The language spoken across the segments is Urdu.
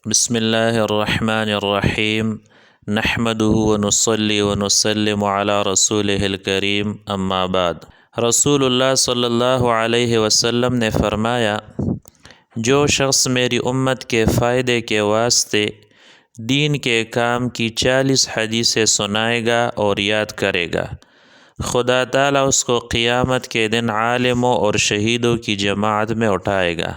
بسم اللہ الرحمن الرحیم نحمده ونصلی ونسلم علی رسولہ الکریم اما بعد۔ رسول اللہ صلی اللہ علیہ وسلم نے فرمایا، جو شخص میری امت کے فائدے کے واسطے دین کے کام کی 40 حدیثیں سنائے گا اور یاد کرے گا، خدا تعالیٰ اس کو قیامت کے دن عالموں اور شہیدوں کی جماعت میں اٹھائے گا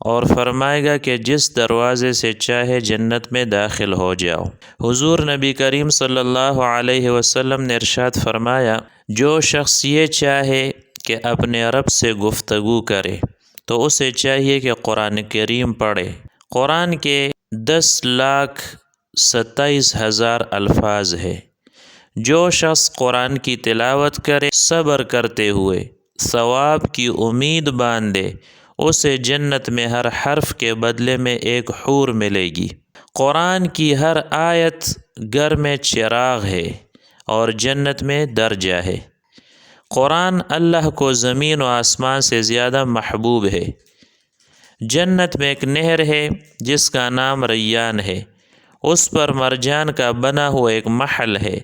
اور فرمائے گا کہ جس دروازے سے چاہے جنت میں داخل ہو جاؤ۔ حضور نبی کریم صلی اللہ علیہ وسلم نے ارشاد فرمایا، جو شخص یہ چاہے کہ اپنے رب سے گفتگو کرے تو اسے چاہیے کہ قرآن کریم پڑھے۔ قرآن کے 10,27,000 الفاظ ہے۔ جو شخص قرآن کی تلاوت کرے صبر کرتے ہوئے ثواب کی امید باندھے، اسے جنت میں ہر حرف کے بدلے میں ایک حور ملے گی۔ قرآن کی ہر آیت گھر میں چراغ ہے اور جنت میں درجہ ہے۔ قرآن اللہ کو زمین و آسمان سے زیادہ محبوب ہے۔ جنت میں ایک نہر ہے جس کا نام ریان ہے، اس پر مرجان کا بنا ہوا ایک محل ہے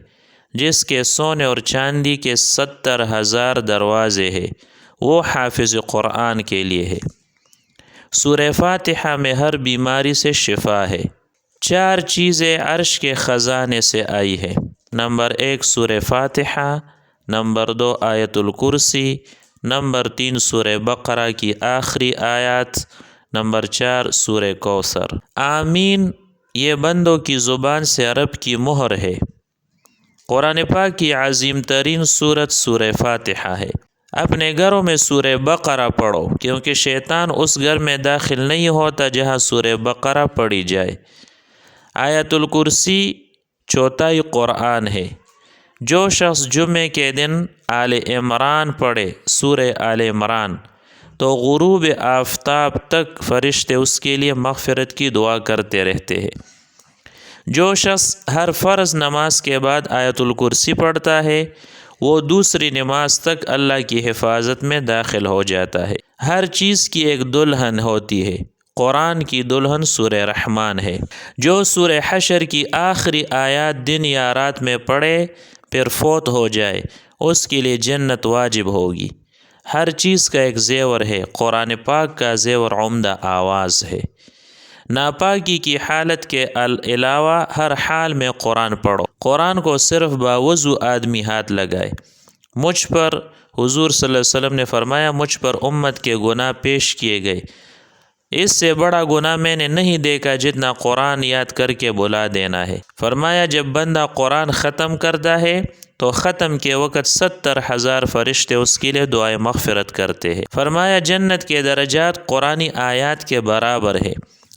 جس کے سونے اور چاندی کے 70,000 دروازے ہیں، وہ حافظ قرآن کے لیے ہے۔ سورہ فاتحہ میں ہر بیماری سے شفا ہے۔ 4 چیزیں عرش کے خزانے سے آئی ہے۔ نمبر 1 سورہ فاتحہ، نمبر 2 آیت الکرسی، نمبر 3 سورہ بقرہ کی آخری آیات، نمبر 4 سورہ کوثر۔ آمین یہ بندوں کی زبان سے رب کی مہر ہے۔ قرآن پاک کی عظیم ترین سورت سورہ فاتحہ ہے۔ اپنے گھروں میں سورہ بقرہ پڑھو، کیونکہ شیطان اس گھر میں داخل نہیں ہوتا جہاں سورہ بقرہ پڑھی جائے۔ آیت الکرسی چوتھائی قرآن ہے۔ جو شخص جمعے کے دن آل عمران پڑھے، سورہ آل عمران، تو غروب آفتاب تک فرشتے اس کے لیے مغفرت کی دعا کرتے رہتے ہیں۔ جو شخص ہر فرض نماز کے بعد آیت الکرسی پڑھتا ہے، وہ دوسری نماز تک اللہ کی حفاظت میں داخل ہو جاتا ہے۔ ہر چیز کی ایک دلہن ہوتی ہے، قرآن کی دلہن سورہ رحمان ہے۔ جو سورہ حشر کی آخری آیات دن یا رات میں پڑھے پھر فوت ہو جائے، اس کے لیے جنت واجب ہوگی۔ ہر چیز کا ایک زیور ہے، قرآن پاک کا زیور عمدہ آواز ہے۔ ناپاکی کی حالت کے علاوہ ہر حال میں قرآن پڑھو۔ قرآن کو صرف باوضو آدمی ہاتھ لگائے۔ مجھ پر حضور صلی اللہ علیہ وسلم نے فرمایا، مجھ پر امت کے گناہ پیش کیے گئے، اس سے بڑا گناہ میں نے نہیں دیکھا جتنا قرآن یاد کر کے بلا دینا ہے۔ فرمایا جب بندہ قرآن ختم کرتا ہے تو ختم کے وقت 70,000 فرشتے اس کے لیے دعائے مغفرت کرتے ہیں۔ فرمایا جنت کے درجات قرآنی آیات کے برابر ہے۔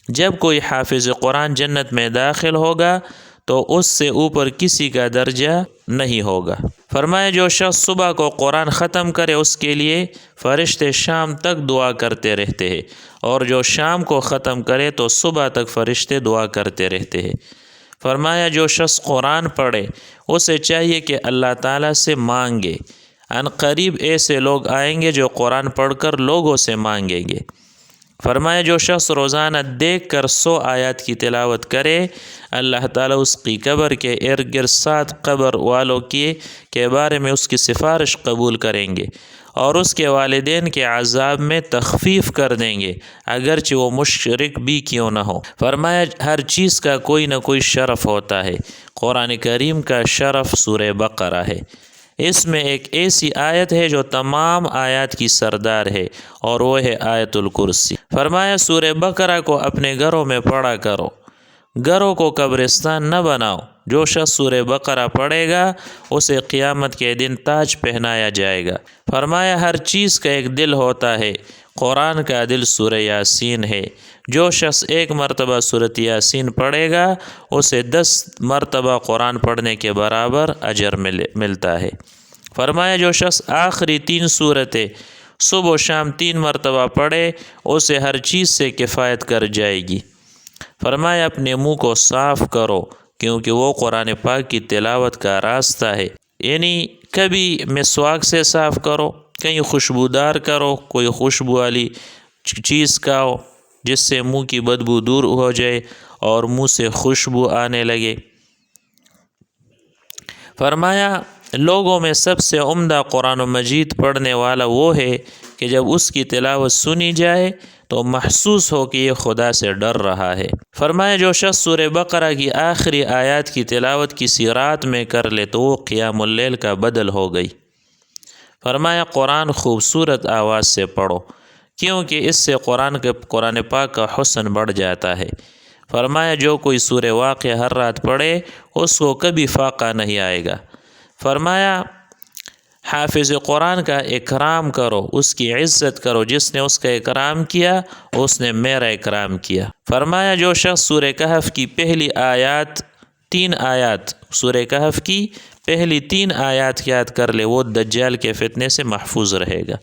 جب کوئی حافظ قرآن جنت میں داخل ہوگا تو اس سے اوپر کسی کا درجہ نہیں ہوگا۔ فرمایا جو شخص صبح کو قرآن ختم کرے اس کے لیے فرشتے شام تک دعا کرتے رہتے ہیں، اور جو شام کو ختم کرے تو صبح تک فرشتے دعا کرتے رہتے ہیں۔ فرمایا جو شخص قرآن پڑھے اسے چاہیے کہ اللہ تعالیٰ سے مانگے۔ ان قریب ایسے لوگ آئیں گے جو قرآن پڑھ کر لوگوں سے مانگیں گے۔ فرمایا جو شخص روزانہ دیکھ کر 100 آیات کی تلاوت کرے، اللہ تعالیٰ اس کی قبر کے ارد گرد 7 قبر والوں کے بارے میں اس کی سفارش قبول کریں گے اور اس کے والدین کے عذاب میں تخفیف کر دیں گے، اگرچہ وہ مشرک بھی کیوں نہ ہو۔ فرمایا ہر چیز کا کوئی نہ کوئی شرف ہوتا ہے۔ قرآن کریم کا شرف سورہ بقرہ ہے۔ اس میں ایک ایسی آیت ہے جو تمام آیات کی سردار ہے، اور وہ ہے آیت الکرسی۔ فرمایا سورہ بقرہ کو اپنے گھروں میں پڑھا کرو، گھروں کو قبرستان نہ بناؤ۔ جو شخص سورہ بقرہ پڑھے گا اسے قیامت کے دن تاج پہنایا جائے گا۔ فرمایا ہر چیز کا ایک دل ہوتا ہے، قرآن کا دل سورہ یاسین ہے۔ جو شخص 1 مرتبہ سورۃ یاسین پڑھے گا اسے 10 مرتبہ قرآن پڑھنے کے برابر اجر ملتا ہے۔ فرمایا جو شخص آخری 3 سورتیں صبح و شام 3 مرتبہ پڑھے اسے ہر چیز سے کفایت کر جائے گی۔ فرمایا اپنے منہ کو صاف کرو، کیونکہ وہ قرآن پاک کی تلاوت کا راستہ ہے۔ یعنی کبھی مسواک سے صاف کرو، کہیں خوشبودار کرو، کوئی خوشبو والی چیز کھاؤ، جس سے منہ کی بدبو دور ہو جائے اور منہ سے خوشبو آنے لگے۔ فرمایا لوگوں میں سب سے عمدہ قرآن مجید پڑھنے والا وہ ہے کہ جب اس کی تلاوت سنی جائے تو محسوس ہو کہ یہ خدا سے ڈر رہا ہے۔ فرمایا جو شخص سورہ بقرہ کی آخری آیات کی تلاوت کسی رات میں کر لے تو وہ قیام اللیل کا بدل ہو گئی۔ فرمایا قرآن خوبصورت آواز سے پڑھو کیونکہ اس سے قرآن پاک کا حسن بڑھ جاتا ہے۔ فرمایا جو کوئی سورہ واقعہ ہر رات پڑھے اس کو کبھی فاقہ نہیں آئے گا۔ فرمایا حافظ قرآن کا اکرام کرو، اس کی عزت کرو، جس نے اس کا اکرام کیا اس نے میرا اکرام کیا۔ فرمایا جو شخص سورہ کہف کی پہلی تین آیات سورہ کہف کی پہلی 3 آیات یاد کر لے وہ دجال کے فتنے سے محفوظ رہے گا۔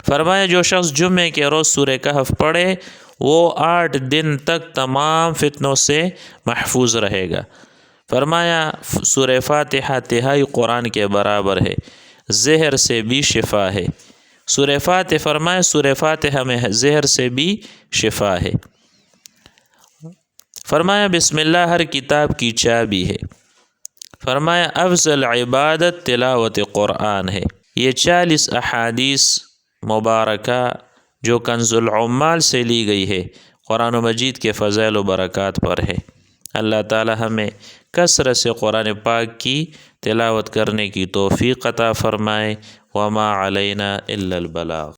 فرمایا جو شخص جمعے کے روز سورہ کہف پڑھے وہ 8 دن تک تمام فتنوں سے محفوظ رہے گا۔ فرمایا سورہ فاتحہ تہائی قرآن کے برابر ہے، زہر سے بھی شفا ہے۔ سورہ فاتحہ میں زہر سے بھی شفا ہے۔ فرمایا بسم اللہ ہر کتاب کی چابی ہے۔ فرمایا افضل عبادت تلاوت قرآن ہے۔ یہ 40 احادیث مبارکہ جو کنز العمال سے لی گئی ہے قرآن مجید کے فضائل و برکات پر ہے۔ اللہ تعالی ہمیں کثرت سے قرآن پاک کی تلاوت کرنے کی توفیق عطا فرمائے۔ وما علینا الا البلاغ۔